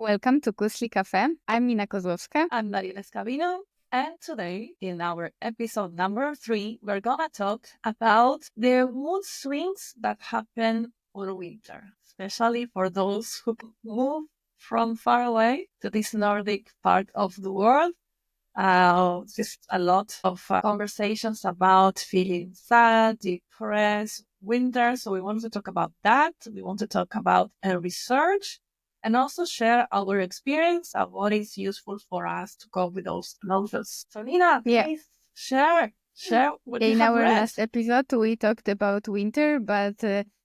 Welcome to Kusli Cafe. I'm Nina Kozłowska. I'm Dariella Scavino, and today, in our episode number 3, we're gonna talk about the mood swings that happen for winter, especially for those who move from far away to this Nordic part of the world. Just a lot of conversations about feeling sad, depressed, winter. So we want to talk about that. We want to talk about research and also share our experience of what is useful for us to cope with those emotions. So Nina, please share what you In have our read. last episode, we talked about winter, but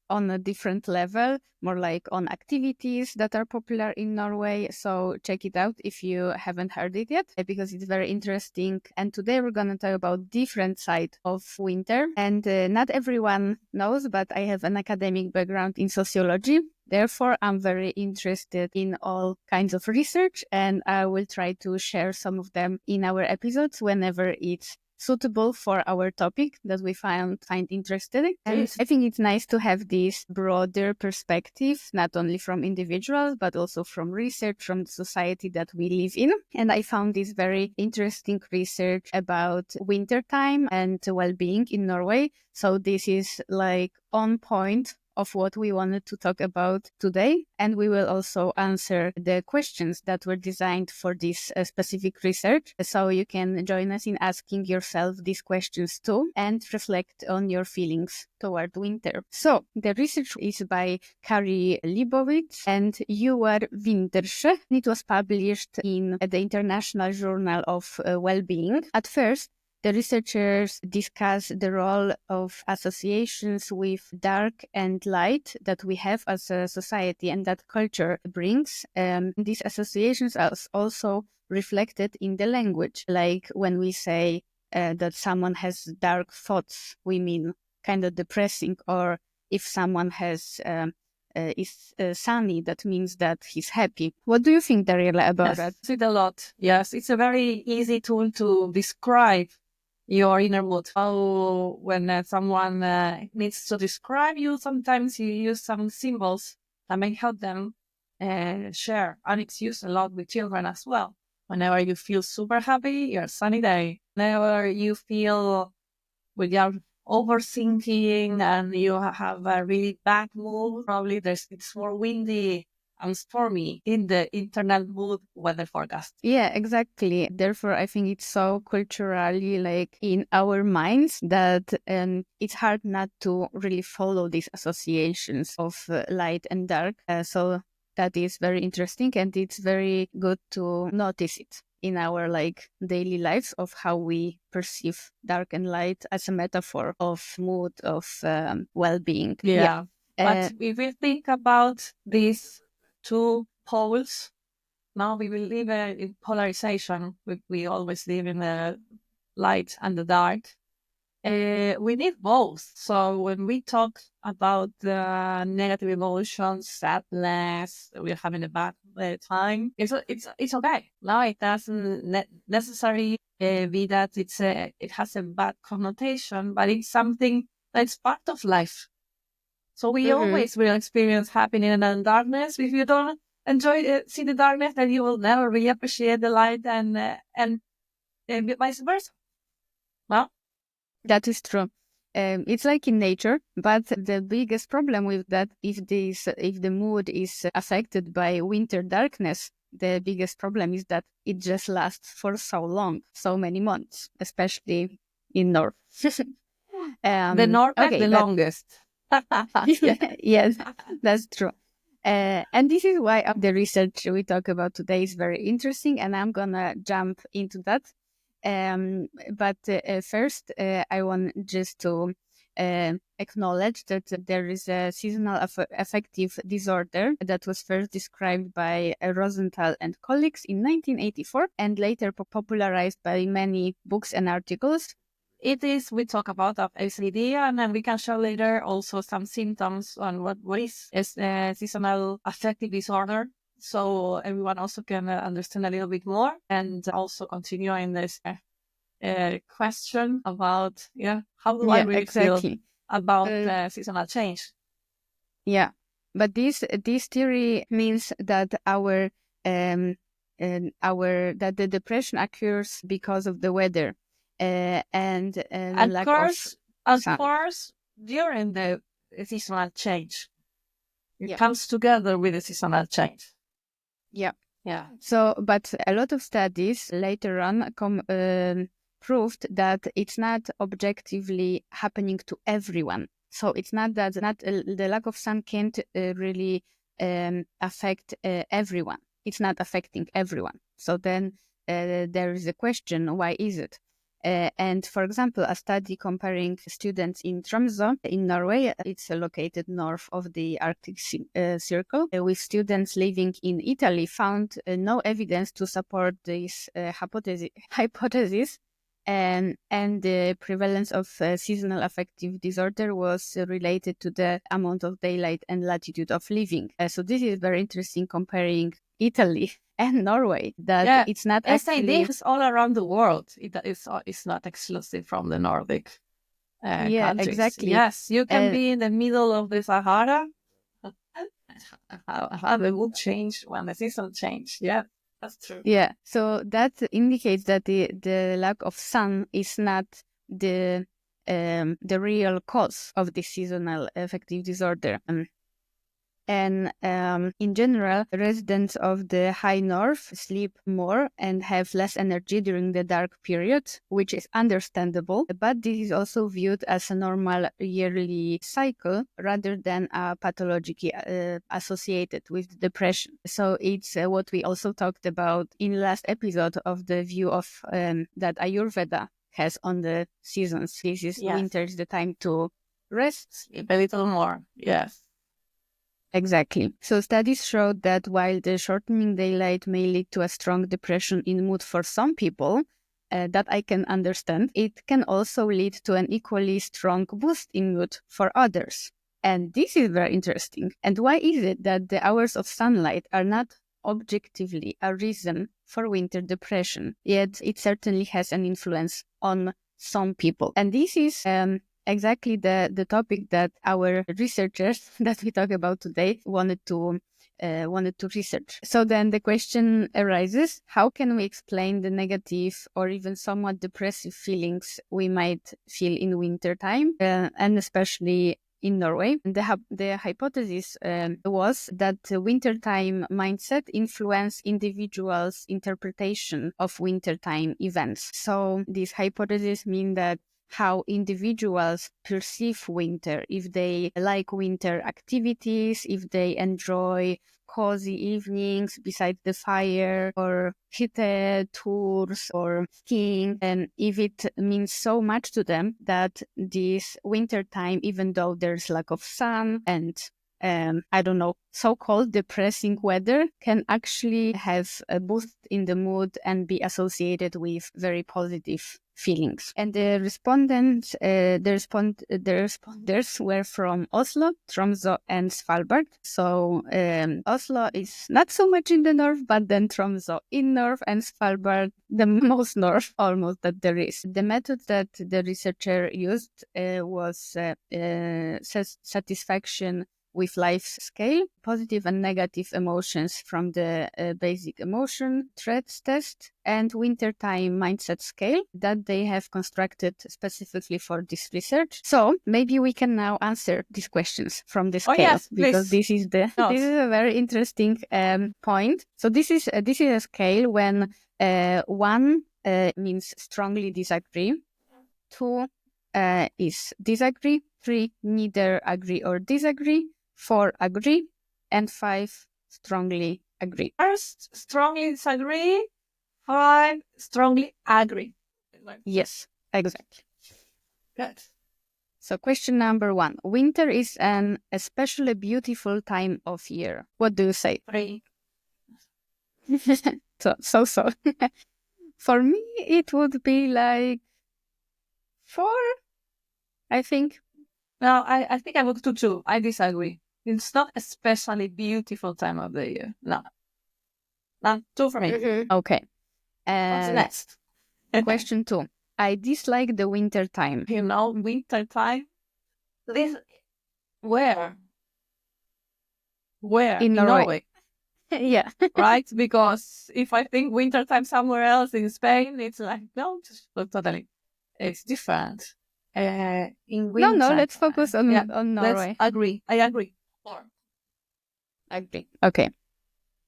on a different level, more like on activities that are popular in Norway. So check it out if you haven't heard it yet, because it's very interesting. And today we're going to talk about different side of winter. And not everyone knows, but I have an academic background in sociology. Therefore, I'm very interested in all kinds of research, and I will try to share some of them in our episodes whenever it's suitable for our topic that we find interesting. And Yes. I think it's nice to have this broader perspective, not only from individuals, but also from research, from the society that we live in. And I found this very interesting research about wintertime and well-being in Norway. So this is like on point of what we wanted to talk about today. And we will also answer the questions that were designed for this specific research. So you can join us in asking yourself these questions too and reflect on your feelings toward winter. So the research is by Kari, Leibowitz and Joar Vittersø. It was published in the International Journal of Wellbeing. At first, the researchers discuss the role of associations with dark and light that we have as a society and that culture brings. These associations are also reflected in the language. Like when we say that someone has dark thoughts, we mean kind of depressing, or if someone has is sunny, that means that he's happy. What do you think, Dariella, about that? Yes, it a lot. Yes, it's a very easy tool to describe your inner mood. Oh, when someone needs to describe you, sometimes you use some symbols that may help them share. And it's used a lot with children as well. Whenever you feel super happy, you're a sunny day. Whenever you feel with your overthinking and you have a really bad mood, probably it's more windy and stormy in the internal mood weather forecast. Yeah, exactly. Therefore, I think it's so culturally like in our minds that it's hard not to really follow these associations of light and dark. So that is very interesting, and it's very good to notice it in our like daily lives of how we perceive dark and light as a metaphor of mood, of well-being. Yeah. But if we think about these two poles, now we will live in polarization. We always live in the light and the dark. We need both. So when we talk about the negative emotions, sadness, we're having a bad time, it's okay. No, it doesn't necessarily be that it has a bad connotation, but it's something that's part of life. So we always will experience happiness and darkness. If you don't see the darkness, then you will never really appreciate the light, and vice versa. Well, that is true. It's like in nature, but the biggest problem with that, if the mood is affected by winter darkness, the biggest problem is that it just lasts for so long, so many months, especially in North. The North is the longest. Yes, that's true. And this is why the research we talk about today is very interesting, and I'm gonna jump into that. But first, I want just to acknowledge that there is a seasonal affective disorder that was first described by Rosenthal and colleagues in 1984 and later popularized by many books and articles. We talk about SAD, and then we can show later also some symptoms on what is seasonal affective disorder. So everyone also can understand a little bit more and also continue in this question about, how do I really feel about seasonal change? Yeah, but this theory means that our that the depression occurs because of the weather and lack of sun. course, during the seasonal change, it Yeah. comes together with the seasonal change. Yeah. Yeah. So, but a lot of studies later on proved that it's not objectively happening to everyone. So it's not that the lack of sun can't really affect everyone. It's not affecting everyone. So then there is a question: why is it? And for example, a study comparing students in Tromsø in Norway, it's located north of the Arctic Circle, with students living in Italy, found no evidence to support this hypothesis. And the prevalence of seasonal affective disorder was related to the amount of daylight and latitude of living. So this is very interesting comparing Italy and Norway, that it's not actually... It's all around the world. It's not exclusive from the Nordic countries. Exactly. Yes, you can be in the middle of the Sahara. How the mood change when the season change. Yeah, that's true. Yeah, so that indicates that the lack of sun is not the real cause of the seasonal affective disorder. And in general, residents of the high north sleep more and have less energy during the dark period, which is understandable. But this is also viewed as a normal yearly cycle rather than a pathologically associated with depression. So it's what we also talked about in the last episode of the view of that Ayurveda has on the seasons. This is winter is the time to rest. Sleep a little more. Yes. Exactly. So studies showed that while the shortening daylight may lead to a strong depression in mood for some people, that I can understand, it can also lead to an equally strong boost in mood for others. And this is very interesting. And why is it that the hours of sunlight are not objectively a reason for winter depression, yet it certainly has an influence on some people? And this is exactly the topic that our researchers that we talk about today wanted to research. So then the question arises: how can we explain the negative or even somewhat depressive feelings we might feel in wintertime, and especially in Norway? The hypothesis was that the wintertime mindset influenced individuals' interpretation of wintertime events. So this hypothesis means that how individuals perceive winter, if they like winter activities, if they enjoy cozy evenings beside the fire, or heated tours or skiing, and if it means so much to them that this winter time, even though there's lack of sun and so-called depressing weather, can actually have a boost in the mood and be associated with very positive feelings. And the respondents, the responders were from Oslo, Tromsø, and Svalbard. So Oslo is not so much in the north, but then Tromsø in north, and Svalbard the most north almost that there is. The method that the researcher used was satisfaction with life scale, positive and negative emotions from the basic emotion threats test, and wintertime mindset scale that they have constructed specifically for this research. So maybe we can now answer these questions from the scale, yes, because this is a very interesting point. So this is a scale when 1 means strongly disagree, 2 is disagree, 3 neither agree or disagree, 4 agree, and 5 strongly agree. First, strongly disagree. 5 strongly agree. Yes, exactly. Good. So question number 1. Winter is an especially beautiful time of year. What do you say? 3. So. For me, it would be like 4, I think. No, I think I would do 2. I disagree. It's not especially beautiful time of the year. No. 2 for me. Mm-hmm. Okay. What's next? Question 2. I dislike the winter time. Winter time? Where? In Norway? Yeah. right? Because if I think wintertime somewhere else in Spain, it's like, no, just totally, it's different. In No, winter, let's focus on yeah, let's Norway. agree. I agree. Agree. Okay.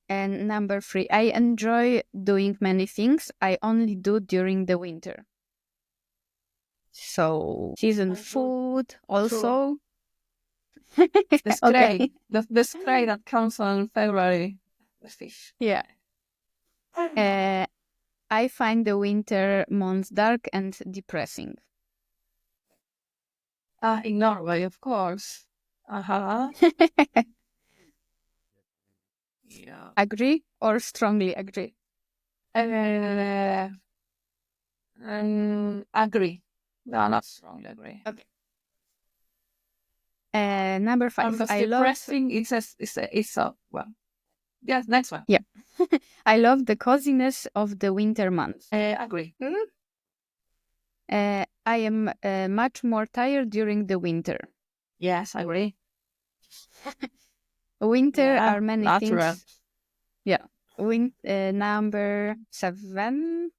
And number 3, I enjoy doing many things I only do during the winter. So, season food also. The Okay. scray, the scray that comes on February, the fish. Yeah. I find the winter months dark and depressing. In Norway, of course. Uh-huh. Yeah. Agree or strongly agree? Uh, agree. No, not strongly agree. Okay. Number 5, Because I love. depressing, it's a well. Yes, next one. Yeah. I love the coziness of the winter months. Agree. I am much more tired during the winter. Yes, I agree. Winter Yeah, are many natural. things. Yeah. Number 7.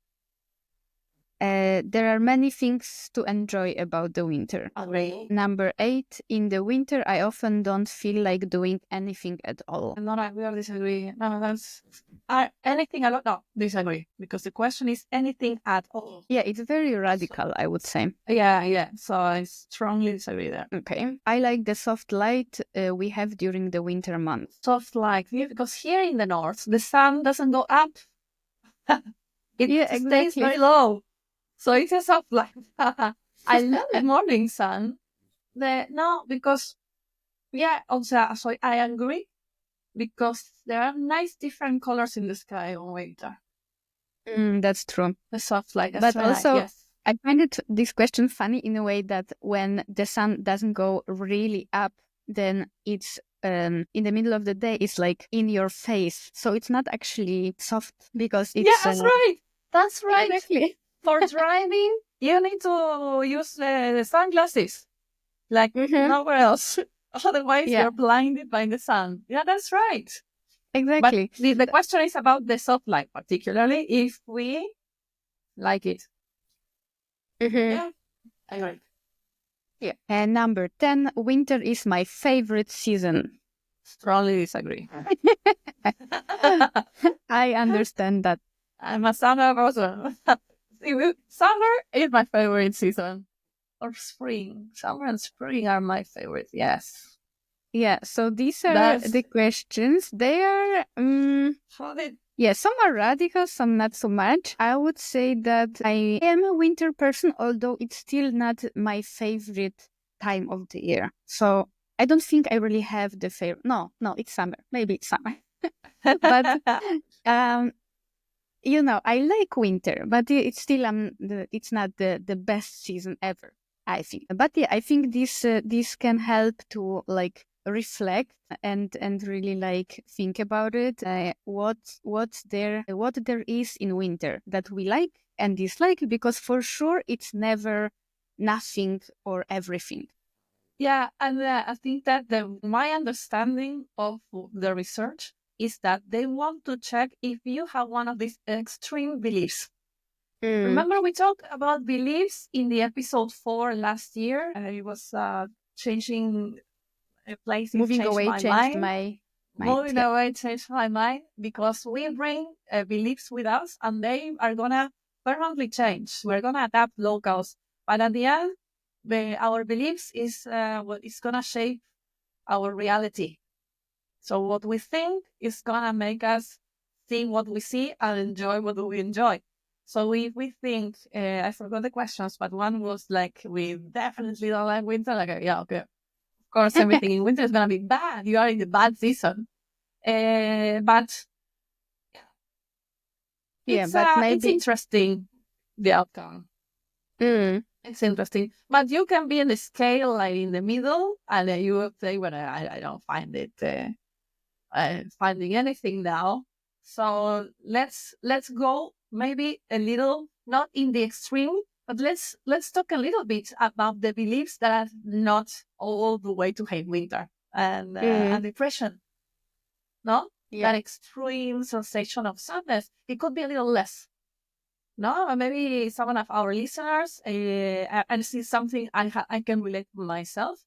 There are many things to enjoy about the winter. Agree. Number 8, in the winter, I often don't feel like doing anything at all. I'm not agree or disagree. No, that's anything at all. No, disagree. Because the question is anything at all. Yeah, it's very radical, I would say. Yeah. So I strongly disagree there. Okay. I like the soft light we have during the winter months. Soft light, because here in the north, the sun doesn't go up. It stays exactly. very low. So it's a soft light. I love the morning sun. Because also, so I agree, because there are nice different colors in the sky on winter. That's true. The soft light. But also, yes. I find this question funny in a way that when the sun doesn't go really up, then it's in the middle of the day, it's like in your face. So it's not actually soft because it's... Yeah, that's right. That's right. Exactly. For driving, you need to use the sunglasses, like nowhere else. Otherwise, you're blinded by the sun. Yeah, that's right. Exactly. But the question is about the soft light, particularly if we like it. Yeah, I agree. Yeah. And number 10, winter is my favorite season. Strongly disagree. I understand that. I'm a summer person. Summer is my favorite season. Or spring. Summer and spring are my favorite, yes. Yeah, so these are the questions. They are, some are radical, some not so much. I would say that I am a winter person, although it's still not my favorite time of the year. So I don't think I really have the favorite. No, it's summer. Maybe it's summer. But, I like winter, but it's still it's not the best season ever, I think. But yeah, I think this can help to like reflect and really like think about it. What there is in winter that we like and dislike, because for sure it's never nothing or everything. Yeah, and I think that my understanding of the research is that they want to check if you have one of these extreme beliefs. Remember, we talked about beliefs in the episode 4 last year. It was changing places, moving away changed my mind. Moving away changed my mind, because we bring beliefs with us, and they are gonna permanently change. We're gonna adapt locals, but at the end, our beliefs is what is gonna shape our reality. So what we think is gonna make us see what we see and enjoy what we enjoy. So if we think, I forgot the questions, but one was like, we definitely don't like winter. Like, yeah, okay. Of course, everything in winter is gonna be bad. You are in the bad season. But maybe it's interesting, the outcome. It's interesting, but you can be in the scale, like in the middle, and you will say, well, I don't find it finding anything now. So let's go maybe a little, not in the extreme, but let's talk a little bit about the beliefs that are not all the way to hate winter and depression. No? that extreme sensation of sadness, it could be a little less. No, maybe some of our listeners and see something I can relate to myself.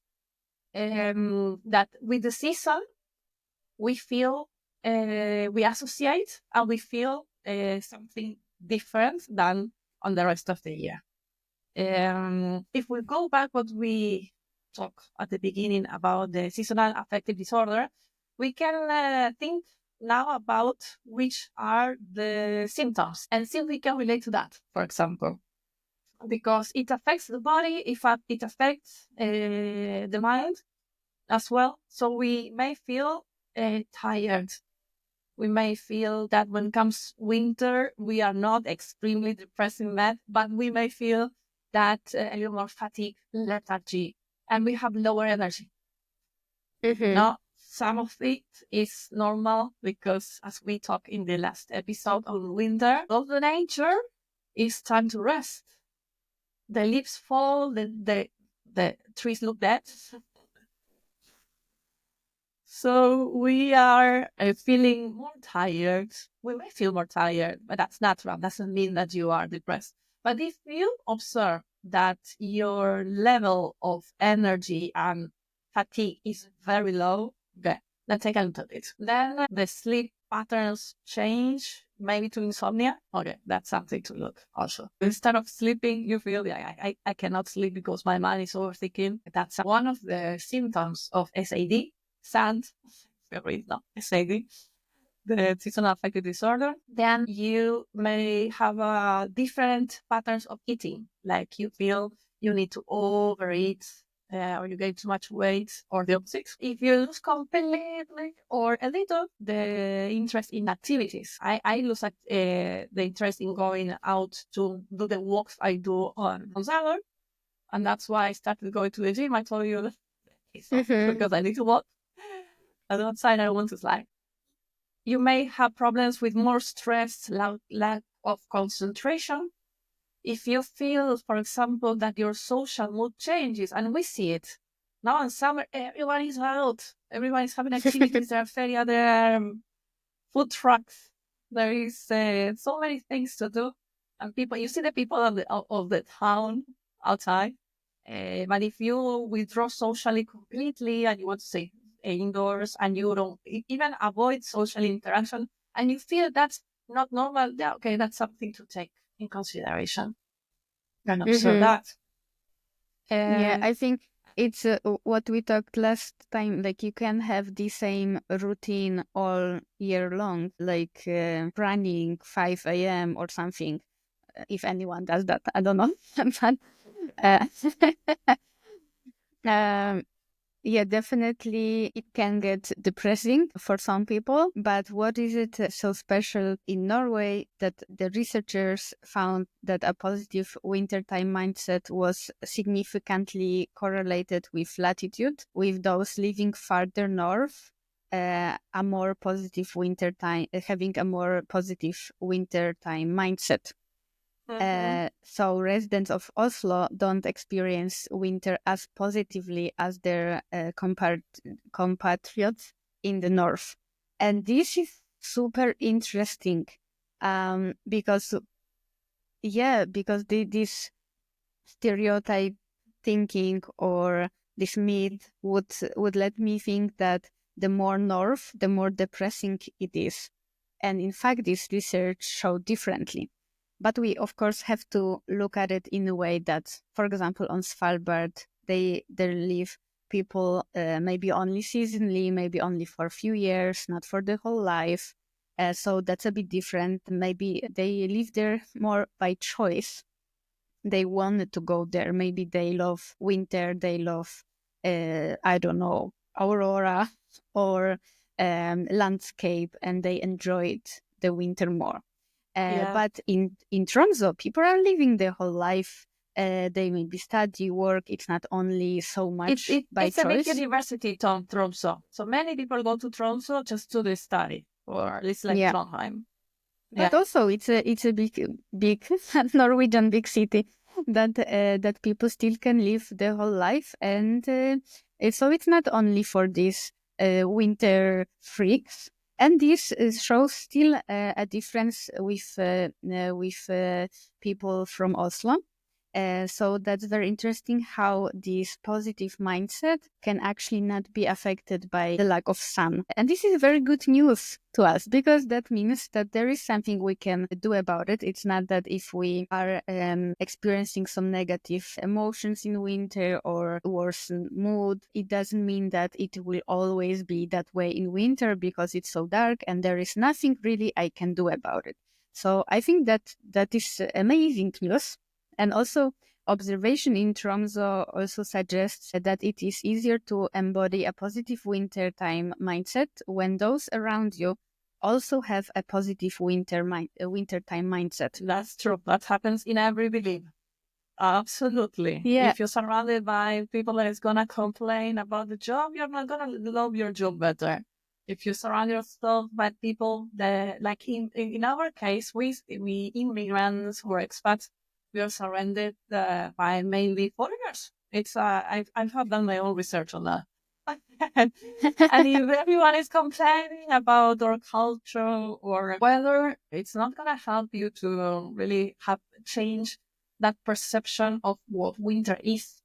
That with the season, we feel, we associate and we feel something different than on the rest of the year. If we go back what we talked at the beginning about the seasonal affective disorder, we can think now about which are the symptoms and see if we can relate to that, for example. Because it affects the body, it affects the mind as well. So we may feel tired. We may feel that when comes winter, we are not extremely depressed in that, but we may feel that a little more fatigue, lethargy, and we have lower energy. Now, some of it is normal because, as we talked in the last episode on winter, of the nature, it's time to rest. The leaves fall, the trees look dead. So we are feeling more tired. We may feel more tired, but that's natural. Doesn't mean that you are depressed. But if you observe that your level of energy and fatigue is very low, okay, then take a look at it. Then the sleep patterns change, maybe to insomnia. Okay, that's something to look also. Instead of sleeping, you feel, I cannot sleep because my mind is overthinking. That's one of the symptoms of SAD. SAD, SAD, the seasonal affective disorder. Then you may have different patterns of eating, like you feel you need to overeat, or you gain too much weight, or the opposite. If you lose completely or a little the interest in activities, I lose the interest in going out to do the walks I do on summer, and that's why I started going to the gym. I told you because I need to walk. Outside, I don't want to slide. You may have problems with more stress, lack of concentration. If you feel, for example, that your social mood changes, and we see it now in summer, everyone is out, everyone is having activities. There are very other food trucks. There is so many things to do, and you see the people of the town outside. But if you withdraw socially completely and you want to stay indoors and you don't even avoid social interaction and you feel that's not normal, yeah, okay, that's something to take in consideration and observe that. I think it's what we talked last time, like you can have the same routine all year long, like running 5 a.m. or something. If anyone does that, I don't know. But yeah, definitely it can get depressing for some people. But what is it so special in Norway that the researchers found that a positive wintertime mindset was significantly correlated with latitude, with those living farther north, a more positive wintertime, having a more positive wintertime mindset. So residents of Oslo don't experience winter as positively as their compatriots in the north. And this is super interesting because this stereotype thinking or this myth would let me think that the more north, the more depressing it is. And in fact, this research showed differently. But we, of course, have to look at it in a way that, for example, on Svalbard, there live people maybe only seasonally, maybe only for a few years, not for the whole life. So that's a bit different. Maybe they live there more by choice. They wanted to go there. Maybe they love winter. They love, I don't know, aurora or landscape, and they enjoyed the winter more. But in Tromsø, people are living their whole life. They maybe study, work. It's not only so much by it's choice. It's a big university town, Tromsø. So many people go to Tromsø just to study, or at least like Trondheim. But also, it's a big Norwegian big city that people still can live their whole life, and so it's not only for these winter freaks. And this shows still a difference with people from Oslo. So that's very interesting how this positive mindset can actually not be affected by the lack of sun. And this is very good news to us, because that means that there is something we can do about it. It's not that if we are experiencing some negative emotions in winter or worsen mood, it doesn't mean that it will always be that way in winter because it's so dark and there is nothing really I can do about it. So I think that is amazing news. And also, observation in Tromsø also suggests that it is easier to embody a positive wintertime mindset when those around you also have a positive wintertime mindset. That's true. That happens in every belief. Absolutely. Yeah. If you're surrounded by people that is gonna complain about the job, you're not gonna love your job better. If you surround yourself by people that, like in our case, we immigrants who are expats, we are surrounded by mainly foreigners. It's I've done my own research on that. And if everyone is complaining about our culture or weather, it's not gonna help you to really have change that perception of what winter is.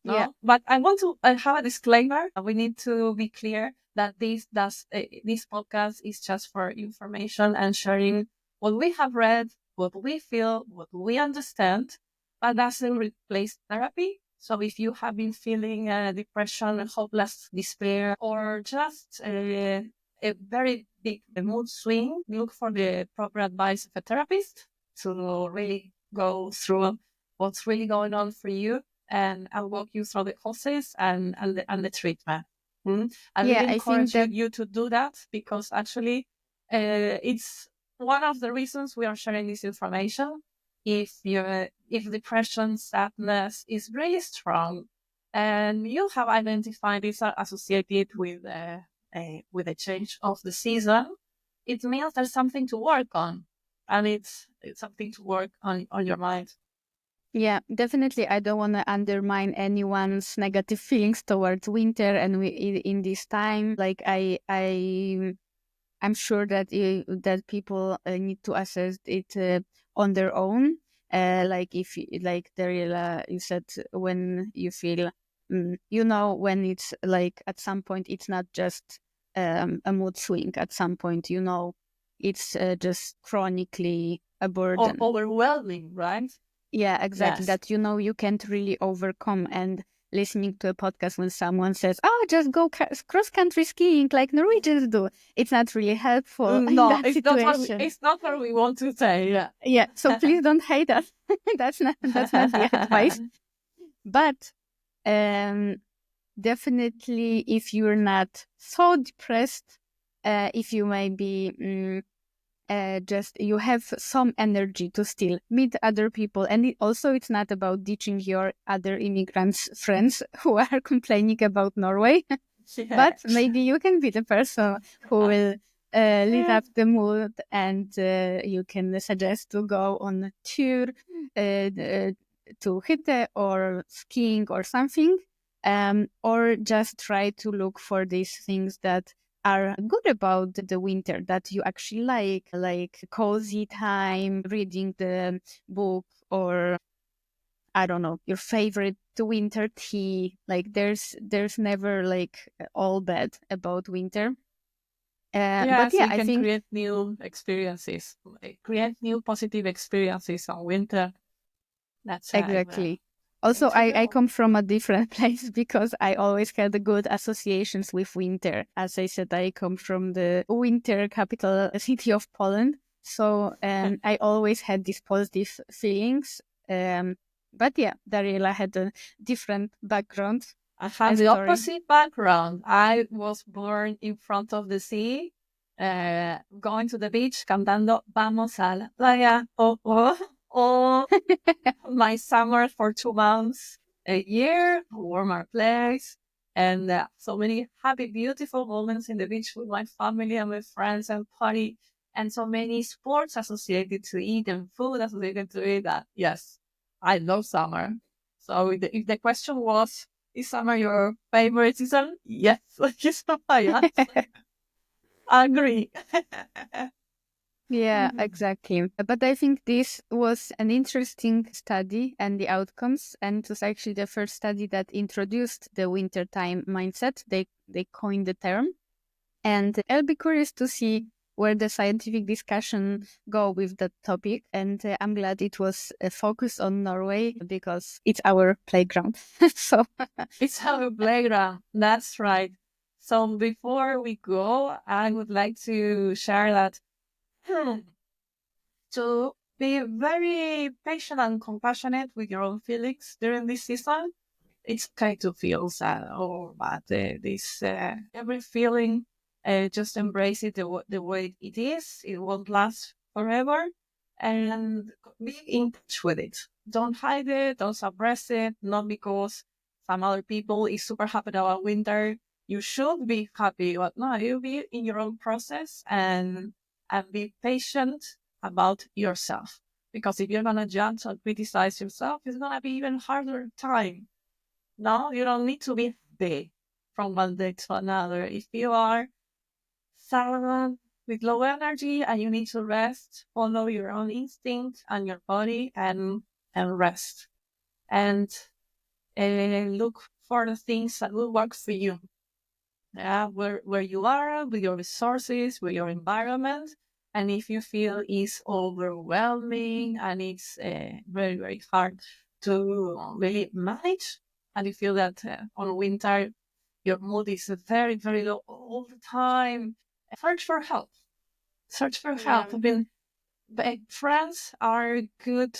No? Yeah. But I want to have a disclaimer. We need to be clear that this podcast is just for information and sharing what we have read, what we feel, what we understand, but doesn't replace therapy. So if you have been feeling depression, hopeless, despair, or just a very big mood swing, look for the proper advice of a therapist to really go through what's really going on for you, and I'll walk you through the causes and the treatment. I really encourage you to do that, because actually it's one of the reasons we are sharing this information. If depression, sadness is really strong, and you have identified this associated with a change of the season, it means there's something to work on, and it's something to work on your mind. Yeah, definitely. I don't want to undermine anyone's negative feelings towards winter, and in this time, like I'm sure that that people need to assess it on their own. Like if like Dariella, you said, when you feel, when it's like at some point it's not just a mood swing. At some point, it's just chronically a burden. Overwhelming, right? Yeah, exactly. Yes. That you can't really overcome. And listening to a podcast when someone says, "Oh, just go cross-country skiing like Norwegians do," it's not really helpful. No, in that situation. It's not what we want to say. Yeah. Yeah. So please don't hate us. That's not the advice. But definitely, if you're not so depressed, if you may be just you have some energy to still meet other people, and it's not about ditching your other immigrants friends who are complaining about Norway. Yeah. But maybe you can be the person who will lift up the mood, and you can suggest to go on a tour to Hitte or skiing or something, or just try to look for these things that are good about the winter that you actually like cozy time, reading the book, or I don't know, your favorite winter tea. Like there's never like all bad about winter. But yeah, I think create new experiences, create new positive experiences on winter. That's exactly. Also, I come from a different place because I always had good associations with winter. As I said, I come from the winter capital city of Poland. So I always had these positive feelings. But yeah, Dariella had a different background. I have the opposite background. I was born in front of the sea, going to the beach, cantando "Vamos a la playa." Oh. My summer for 2 months a year, a warmer place, and so many happy, beautiful moments in the beach with my family and with friends and party, and so many sports associated to it and food associated to it. That yes, I love summer. So if the question was, is summer your favorite season? Yes, it's my answer. Agree. Yeah, exactly. But I think this was an interesting study and the outcomes, and it was actually the first study that introduced the wintertime mindset. They coined the term, and I'll be curious to see where the scientific discussion go with that topic. And I'm glad it was focused on Norway because it's our playground. So It's our playground. That's right. So before we go, I would like to share that to be very patient and compassionate with your own feelings during this season. It's okay to feel sad or bad. Every feeling, just embrace it the way it is. It won't last forever, and be in touch with it. Don't hide it. Don't suppress it. Not because some other people is super happy about winter. You should be happy, but no, you be in your own process and be patient about yourself. Because if you're gonna judge or criticize yourself, it's gonna be even harder time. No, you don't need to be big from one day to another. If you are sad with low energy and you need to rest, follow your own instinct and your body and rest. And look for the things that will work for you. Yeah, where you are, with your resources, with your environment. And if you feel it's overwhelming and it's very, very hard to really manage, and you feel that on winter your mood is very, very low all the time, search for help. Search for help. I mean, friends are good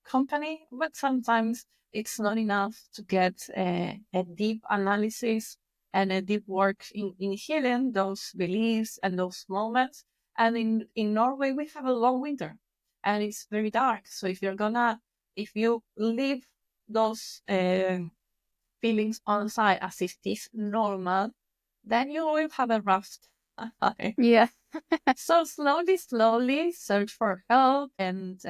company, but sometimes it's not enough to get a deep analysis and a deep work in healing those beliefs and those moments. And in Norway, we have a long winter and it's very dark. So if you leave those feelings on side as it is normal, then you will have a rough time. yeah. So slowly search for help and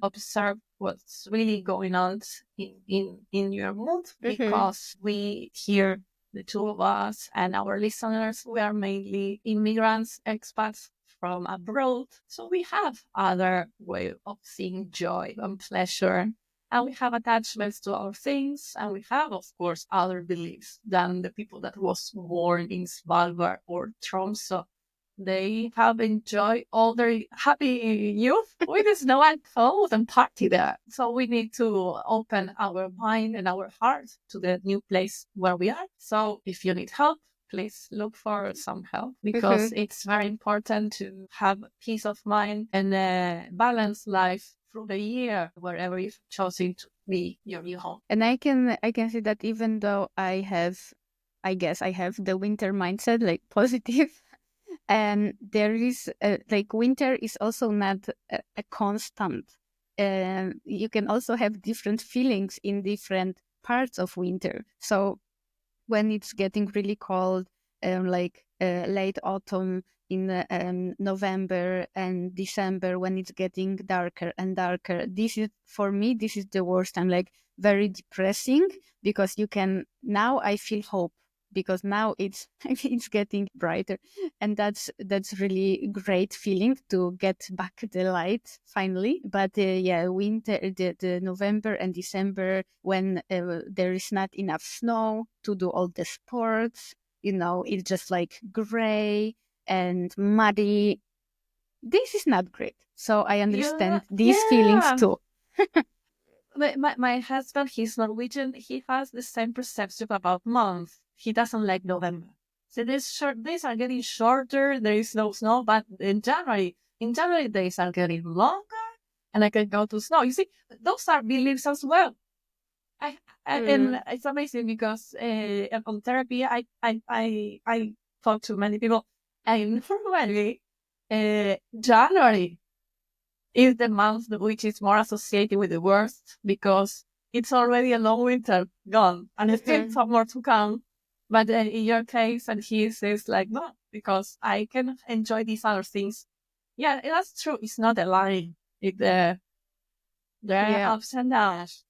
observe what's really going on in your mood, because we here, the two of us and our listeners, we are mainly immigrants, expats from abroad. So we have other way of seeing joy and pleasure. And we have attachments to our things, and we have, of course, other beliefs than the people that was born in Svalbard or Tromsø. They have enjoyed all their happy youth with snow and cold and party there. So we need to open our mind and our heart to the new place where we are. So if you need help, please look for some help, because it's very important to have peace of mind and a balanced life through the year, wherever you've chosen to be your new home. And I can see that even though I guess I have the winter mindset, like positive, and there is like winter is also not a constant. You can also have different feelings in different parts of winter. So when it's getting really cold, like late autumn in November and December, when it's getting darker and darker, this is, for me, this is the worst. I'm like very depressing, because now I feel hope, because now it's it's getting brighter, and that's really great feeling to get back the light finally. But yeah, winter, the November and December, when there is not enough snow to do all the sports, it's just like gray and muddy. This is not great, so I understand these feelings too. My husband, he's Norwegian. He has the same perception about months. He doesn't like November. So these short days are getting shorter. There is no snow, but in January, days are getting longer, and I can go to snow. You see, those are beliefs as well. And it's amazing, because on therapy, I talk to many people, and normally, January is the month which is more associated with the worst, because it's already a long winter gone and it's still some more to come. But in your case, and he says like, no, because I can enjoy these other things. Yeah, that's true. It's not a lie. There are ups and downs,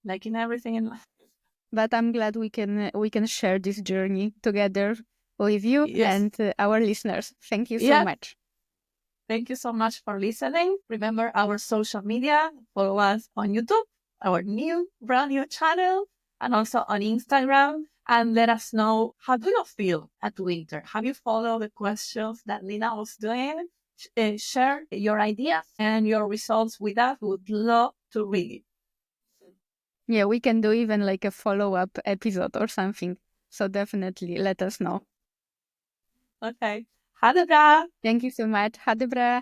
like in everything in life. But I'm glad we can share this journey together, with you and our listeners. Thank you so much. Thank you so much for listening. Remember our social media. Follow us on YouTube, our brand new channel, and also on Instagram. And let us know, how do you feel at winter? Have you followed the questions that Lina was doing? Share your ideas and your results with us. We would love to read it. Yeah, we can do even like a follow-up episode or something. So definitely let us know. Okay. Ha det bra! Thank you so much. Ha det bra!